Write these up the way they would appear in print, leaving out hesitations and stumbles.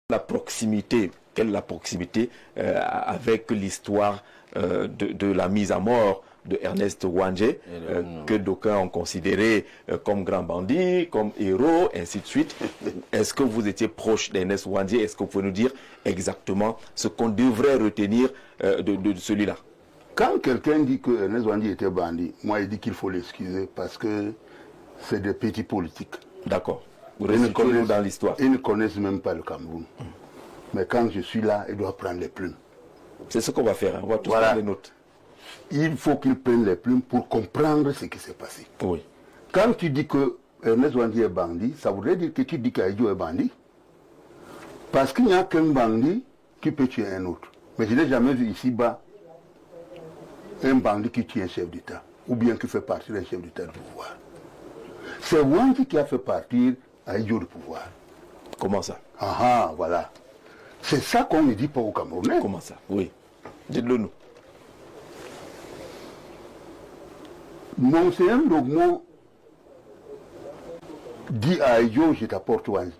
la proximité, quelle est la proximité avec l'histoire de la mise à mort de Ernest Ouandjé, que d'aucuns ont considéré comme grand bandit, comme héros, ainsi de suite. Est-ce que vous étiez proche d'Ernest Ouandjé? Est-ce que vous pouvez nous dire exactement ce qu'on devrait retenir de celui-là? Quand quelqu'un dit que Ernest Ouandjé était bandit, moi il dit qu'il faut l'excuser parce que c'est des petits politiques. D'accord. Vous restituez dans l'histoire. Ils ne connaissent même pas le Cameroun. Mais quand je suis là, ils doivent prendre les plumes. C'est ce qu'on va faire, hein. On va tous prendre les notes. Il faut qu'ils prennent les plumes pour comprendre ce qui s'est passé. Oui. Quand tu dis que Ernest Ouandjé est bandit, ça voudrait dire que tu dis qu'Aïdjo est bandit. Parce qu'il n'y a qu'un bandit qui peut tuer un autre. Mais je n'ai jamais vu ici-bas un bandit qui tue un chef d'État, ou bien qui fait partir un chef d'État du pouvoir. C'est Ouandjé qui a fait partir Aïdjo du pouvoir. Comment ça? Ah, voilà. C'est ça qu'on ne dit pas aux Camerounais. Comment ça? Oui. Dites-le nous. Monseigneur Ndogmo dit à Aïdjo, je t'apporte Ouandjé,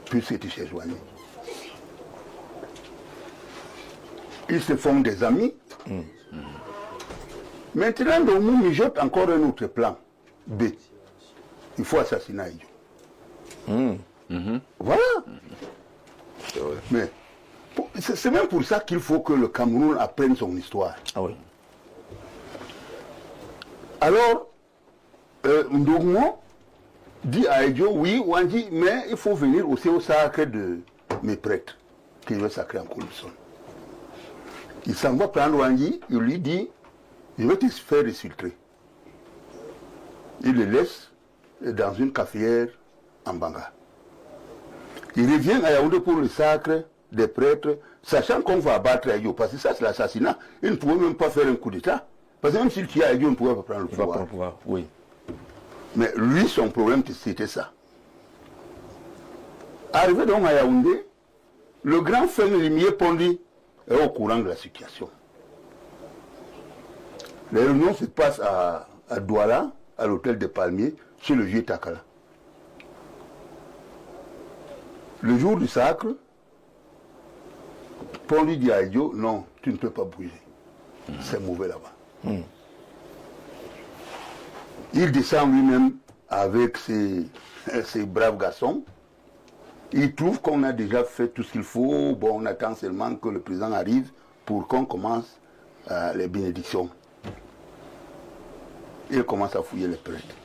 puisque tu cherches Ouandjé. Ils se font des amis. Maintenant, Ndogmo mijote encore un autre plan. B. Il faut assassiner Aïdjo. Voilà. Mais c'est même pour ça qu'il faut que le Cameroun apprenne son histoire. Ah oui. Alors, Ndogmo dit à Aïdjo, oui, Ouandjé, mais il faut venir aussi au sacre de mes prêtres, qui veut sacrer en Colossone. Il s'en va prendre Ouandjé, il lui dit, je vais te faire exfiltrer. Il le laisse dans une cafetière en Banga. Il revient à Yaoundé pour le sacre des prêtres, sachant qu'on va abattre Aïdjo, parce que ça c'est l'assassinat. Il ne pouvait même pas faire un coup d'État. Parce que même s'il tuait Aïdjo, il ne pouvait pas prendre le pouvoir. Il va prendre le pouvoir, oui. Mais lui, son problème, c'était ça. Arrivé donc à Yaoundé, le grand frère Limier Pondi est au courant de la situation. Les réunions se passent à Douala, à l'hôtel des Palmiers, chez le vieux Takala. Le jour du sacre, Pondi dit à Aïdjo, non, tu ne peux pas bouger. C'est mauvais là-bas. Il descend lui-même avec ses braves garçons. Il trouve qu'on a déjà fait tout ce qu'il faut. Bon, on attend seulement que le président arrive pour qu'on commence les bénédictions. Il commence à fouiller les prêtres.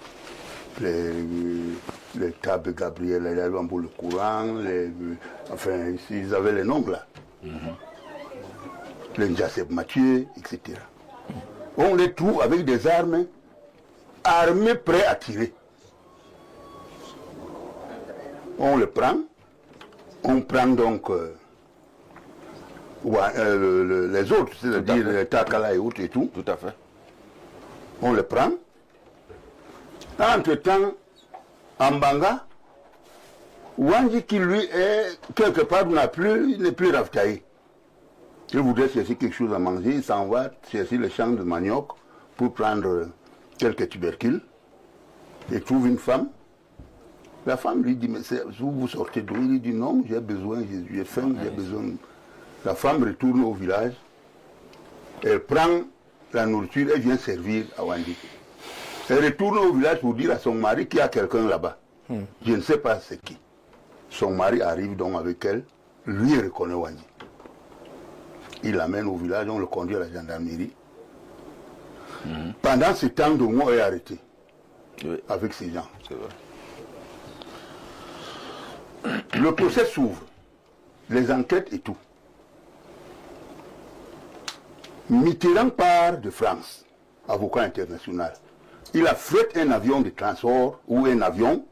Les tables Gabriel, les pour le courant, enfin, ils avaient les noms là. Les Njaseb Mathieu, etc. On les trouve avec des armes, armés prêts à tirer. On le prend, on prend donc les autres, c'est-à-dire les Takala et autres et tout. Tout à fait. On le prend. Entre-temps, en Banga, Ouandjé qui lui est quelque part n'est plus ravitaillé. Il voudrait chercher quelque chose à manger, il s'en va chercher le champ de manioc pour prendre quelques tubercules. Il trouve une femme. La femme lui dit, mais vous sortez d'où? Il lui dit, non, j'ai besoin, j'ai faim, j'ai besoin. La femme retourne au village, elle prend la nourriture et vient servir à Ouandjé. Elle retourne au village pour dire à son mari qu'il y a quelqu'un là-bas. Je ne sais pas c'est qui. Son mari arrive donc avec elle, lui reconnaît Ouandjé. Il l'amène au village, on le conduit à la gendarmerie. Pendant ce temps, Ndogmo est arrêté avec ces gens. Le procès s'ouvre, les enquêtes et tout. Mitterrand part de France, avocat international. Il affrète un avion de transport ou un avion.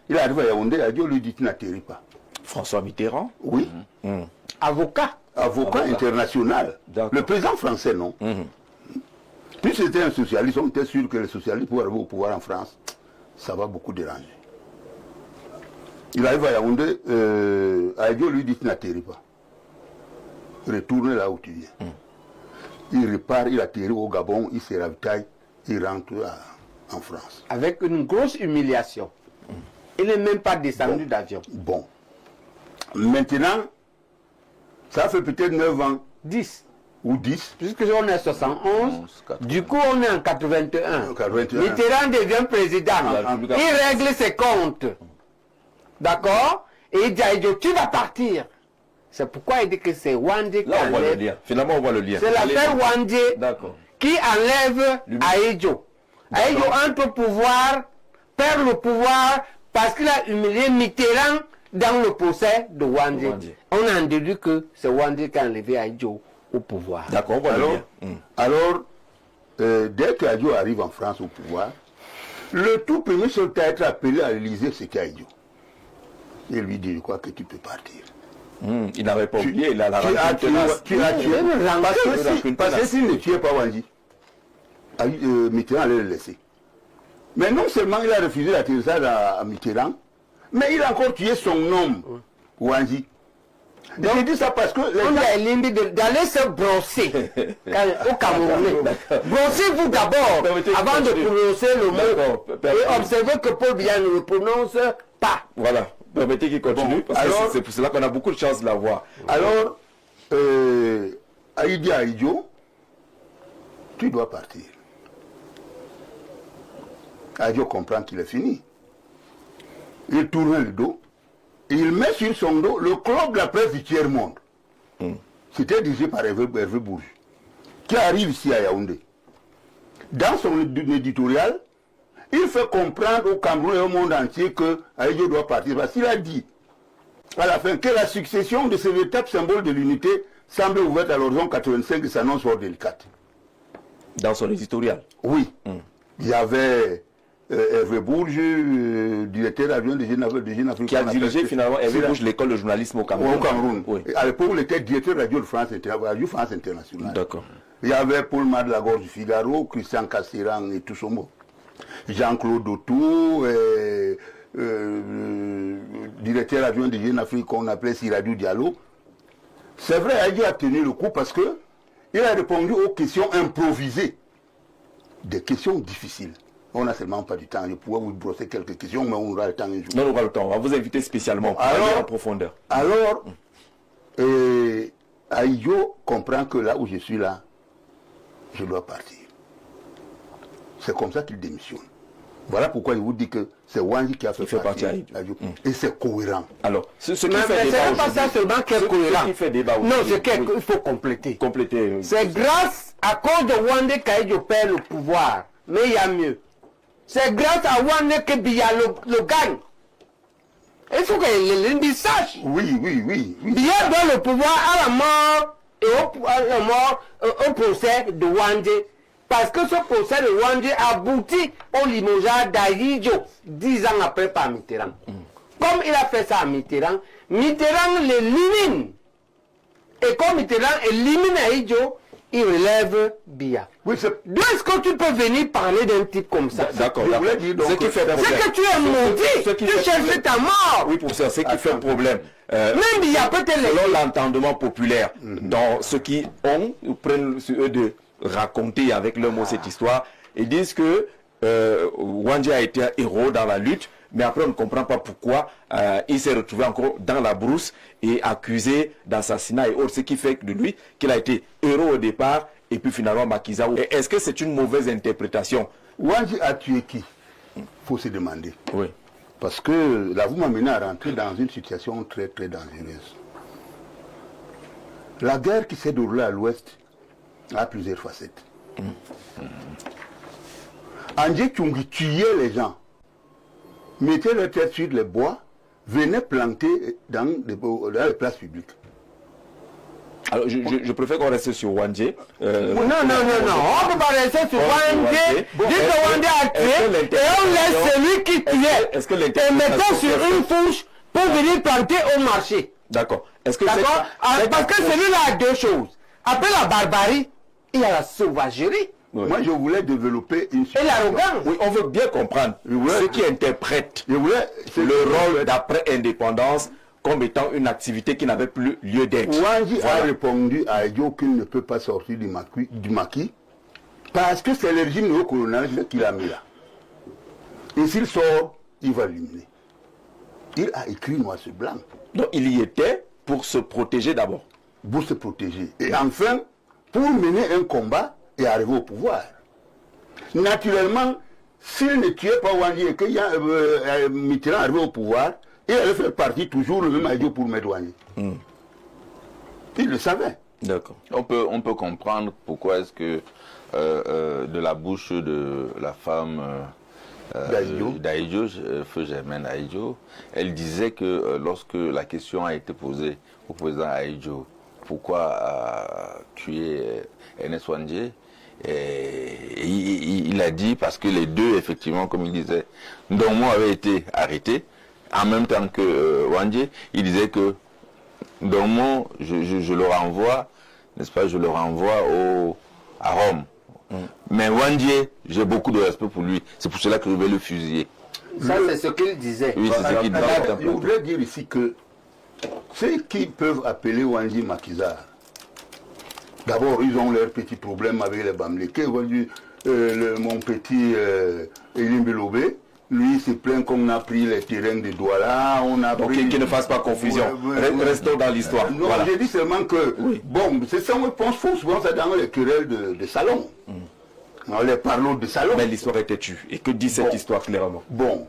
Il arrive à Yaoundé, Aïdjo lui dit, tu n'atterris pas. François Mitterrand? Oui. Avocat? Avocat international. Le président français, non. Puis c'était un socialiste, on était sûr que les socialistes pour arriver au pouvoir en France, ça va beaucoup déranger. Il arrive à Yaoundé, Aïdjo lui dit, tu n'atterris pas. Retourne là où tu viens. Il repart, il atterrit au Gabon, il se ravitaille, il rentre en France. Avec une grosse humiliation. Il n'est même pas descendu d'avion. Bon. Maintenant, ça fait peut-être 9 ans 10. ou 10. Puisque on est 71, du coup on est en 81. 81. Mitterrand devient président. Il règle ses comptes. D'accord? Et il dit à Aïdjo, tu vas partir. C'est pourquoi il dit que c'est Wandé qui Là, on voit le enlève. lien. Finalement, on voit le lien. C'est l'affaire Wandé D'accord. qui enlève Aïdjo. Aïdjo entre au pouvoir, perd le pouvoir parce qu'il a humilié Mitterrand dans le procès de Wandé. Wandé. On en déduit que c'est Wandé qui a enlevé Aïdjo au pouvoir. D'accord, on voit Alors, le lien. alors dès qu'Aïdjo arrive en France au pouvoir, le tout premier seul à être appelé à l'Élysée, c'est Aïdjo. Il lui dit, je crois que tu peux partir. Il n'avait pas oublié, il a la Tu as rancune tenace. tué. Parce que s'il ne tuait pas Wandji, Mitterrand allait le laisser. Mais non seulement il a refusé l'atterrissage à Mitterrand, mais il a encore tué son homme, Wandji. J'ai dit ça parce que On a limite d'aller se brosser au Cameroun. Brossez-vous d'abord avant de prononcer le mot. Et observez que Paul Biya ne le prononce pas. Voilà, permettez qu'il continue, parce alors- que c'est pour cela qu'on a beaucoup de chance de la voir. Alors, Aïdi Aïdjo, tu dois partir. Aïdjo comprend qu'il est fini. Il tourne le dos. Et il met sur son dos le club de la presse du tiers-monde. C'était dirigé par Hervé Bourges, qui arrive ici à Yaoundé. Dans son éditorial, il fait comprendre au Cameroun et au monde entier que Aïdjo doit partir. Parce qu'il a dit, à la fin, que la succession de ces véritables symboles de l'unité semble ouverte à l'horizon 85 et s'annonce fort délicate. Dans son éditorial. Oui. Il y avait Hervé Bourges, directeur adjoint de Jeune Afrique. Qui a dirigé finalement Hervé Bourges, l'école de journalisme au Cameroun. Au Cameroun. Oui. Et à l'époque, il était directeur radio de France, Radio France Internationale. D'accord. Il y avait Paul Madlagor du Figaro, Christian Casseran et tout ce monde. Jean-Claude Autou, directeur adjoint de Jeune Afrique qu'on appelait Siradou Diallo. C'est vrai, Aïdjo a tenu le coup parce que il a répondu aux questions improvisées. Des questions difficiles. On n'a seulement pas du temps. Je pourrais vous brosser quelques questions, mais on aura le temps un jour. Non, on aura le temps. On va vous inviter spécialement pour aller en profondeur. Alors, Aïdjo comprend que là où je suis là, je dois partir. C'est comme ça qu'il démissionne. Voilà pourquoi je vous dis que c'est Wandji qui a fait partie Aïdjo. Et c'est cohérent. Alors, ce qui Mais fait c'est débat pas ça aujourd'hui- seulement qui est cohérent. Ce qui fait débat Non, aujourd'hui- c'est qu'il Oui. faut compléter. Compléter. C'est grâce à cause de Wandé qu'Aïdjo perd le pouvoir. Mais il y a mieux. C'est grâce à Wandé que Biya le gagne. Il faut que l'Indi sache. Oui. Biya donne le pouvoir à la mort et au procès de Wandé. Parce que ce procès de Wandé aboutit au limogeage d'Aïdjo 10 ans après par Mitterrand. Comme il a fait ça à Mitterrand, Mitterrand l'élimine. Et comme Mitterrand élimine Aïdjo, il relève Biya. Oui, c'est... D'où est-ce que tu peux venir parler d'un type comme ça? D'accord, Je voulais d'accord. dire donc Ce qui fait que- problème. C'est que tu es maudit, tu cherches ta mort. Oui, professeur, ce qui fait problème. Même Biya peut-être Selon l'entendement populaire, dans ceux qui prennent sur eux de raconter avec leur mot cette histoire, ils disent que Wandji a été un héros dans la lutte, mais après on ne comprend pas pourquoi il s'est retrouvé encore dans la brousse et accusé d'assassinat et autres, ce qui fait de lui qu'il a été héros au départ et puis finalement Makiza. Est-ce que c'est une mauvaise interprétation? Wandji a tué qui? Il faut se demander. Oui. Parce que là, vous m'amenez à rentrer dans une situation très très dangereuse. La guerre qui s'est déroulée à l'ouest a plusieurs facettes. Andjé Tchungi tuait les gens, mettait leur tête sur les bois, venait planter dans les places publiques. Alors je préfère qu'on reste sur Wandji. Non, on ne peut pas rester sur Wandé. Dit que Wandé a tué et on laisse celui qui tuait. Est-ce que Et mettons sur une fourche pour venir planter au marché. D'accord. Est-ce que D'accord? Parce que celui-là a deux choses. Après la barbarie, il y a la sauvagerie Oui. Moi, je voulais développer une et l'arrogance. Oui, on veut bien comprendre ceux qui interprètent Je voulais le rôle d'après-indépendance comme étant une activité qui n'avait plus lieu d'être. Wandji Voilà. a répondu à Aïdjo qu'il ne peut pas sortir du maquis parce que c'est le régime néocolonialiste qui l'a mis là. Et s'il sort, il va l'éliminer. Il a écrit noir sur blanc. Donc il y était pour se protéger d'abord. Pour se protéger. Et enfin, pour mener un combat et arriver au pouvoir. Naturellement, s'il ne tuait pas Wandji et qu'il y a Mitterrand arrivé au pouvoir, il allait faire partie toujours le même Aïdjo pour mettre Wandji. Il le savait. D'accord. On peut comprendre pourquoi est-ce que de la bouche de la femme d'Aïdjo, Feu Germaine Aïdjo, elle disait que lorsque la question a été posée au président Aïdjo, pourquoi tuer Ernest Wandji, il a dit parce que les deux, effectivement, comme il disait, Ndombo avait été arrêté en même temps que Wandji. Il disait que Ndombo, je le renvoie, n'est-ce pas, je le renvoie à Rome. Mais Wandji, j'ai beaucoup de respect pour lui. C'est pour cela que je vais le fusiller. Ça, c'est ce qu'il disait. Oui, c'est ce qu'il disait. Je voudrais dire ici que ceux qui peuvent appeler Wandji maquisard, d'abord, ils ont leurs petits problèmes avec les Bamileke. Mon petit Elim Belobé, lui, se plaint qu'on a pris les terrains de Douala. Donc qu'il ne fasse pas confusion. Restons dans l'histoire. Non, voilà. j'ai dit seulement que, bon, c'est ça, on pense souvent ça dans les querelles de salon. Dans les parlots de salon. Mais l'histoire était tue. Et que dit cette histoire clairement? Bon,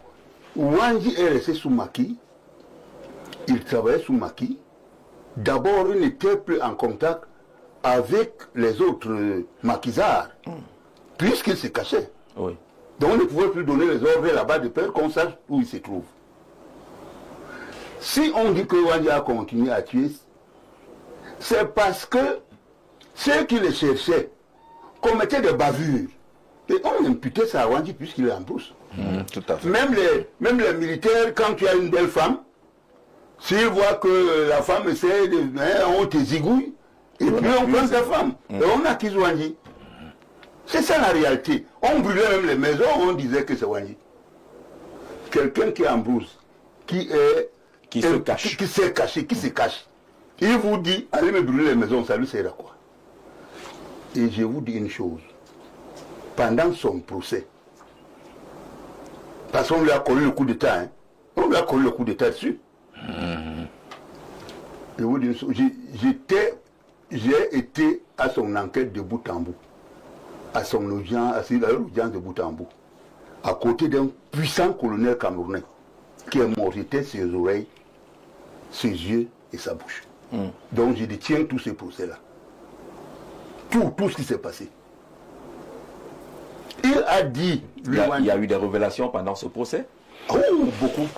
Wandji est resté sous Macky. Il travaillait sous Macky. D'abord, il n'était plus en contact avec les autres maquisards, puisqu'il se cachait. Oui. Donc on ne pouvait plus donner les ordres là-bas de peur qu'on sache où il se trouve. Si on dit que Wandji a continué à tuer, c'est parce que ceux qui le cherchaient commettaient des bavures. Et on imputait ça à Wandji puisqu'il est en brousse. Tout à fait. Même les militaires, quand tu as une belle femme, s'ils voient que la femme essaie de... on te zigouille, et puis on prend sa femme. Et on accuse Wandji. C'est ça la réalité. On brûlait même les maisons, on disait que c'est Wandji. Quelqu'un qui est en brousse, qui se cache, qui se cache. Il vous dit, allez me brûler les maisons, ça lui sert à quoi? Et je vous dis une chose. Pendant son procès, parce qu'on lui a collé le coup d'État, on lui a collé le coup d'État dessus. Je vous dis une chose, j'ai été à son enquête de bout en bout, à son audience, de bout en bout, à côté d'un puissant colonel camerounais qui est mort. J'étais ses oreilles, ses yeux et sa bouche. Donc je détiens tous ces procès-là. Tout ce qui s'est passé. Il a dit... Il y a eu des révélations pendant ce procès? Oh, beaucoup.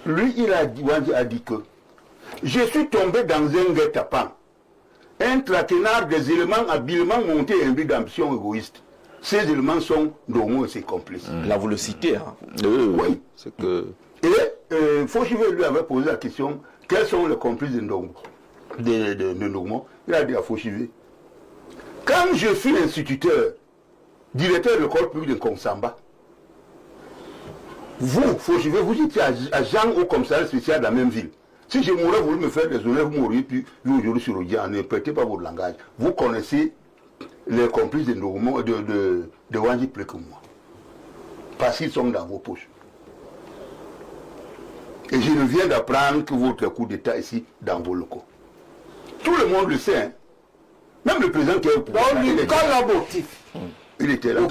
Lui, Wandji a dit que je suis tombé dans un guet-apens, un traquenard des éléments habilement montés et imbus d'ambition égoïste. Ces éléments sont Ndombo et ses complices. Là, vous le citez. Hein. Oui. C'est que... Et Fauchivé lui avait posé la question, quels sont les complices de Ndombo? De Ndombo. Il a dit à Fauchivé, quand je suis instituteur, directeur de l'école publique de Konsamba, vous, Fauchivé, vous étiez agent au commissariat spécial de la même ville. Si je m'aurais voulu me faire des honneurs, vous m'auriez pu jouer aujourd'hui sur le diable. Ne prêtez pas votre langage. Vous connaissez les complices de Wandji plus que moi. Parce qu'ils sont dans vos poches. Et je viens d'apprendre que votre coup d'État ici dans vos locaux. Tout le monde le sait. Même le président qui est au pouvoir. Donc, il était là. Il était là.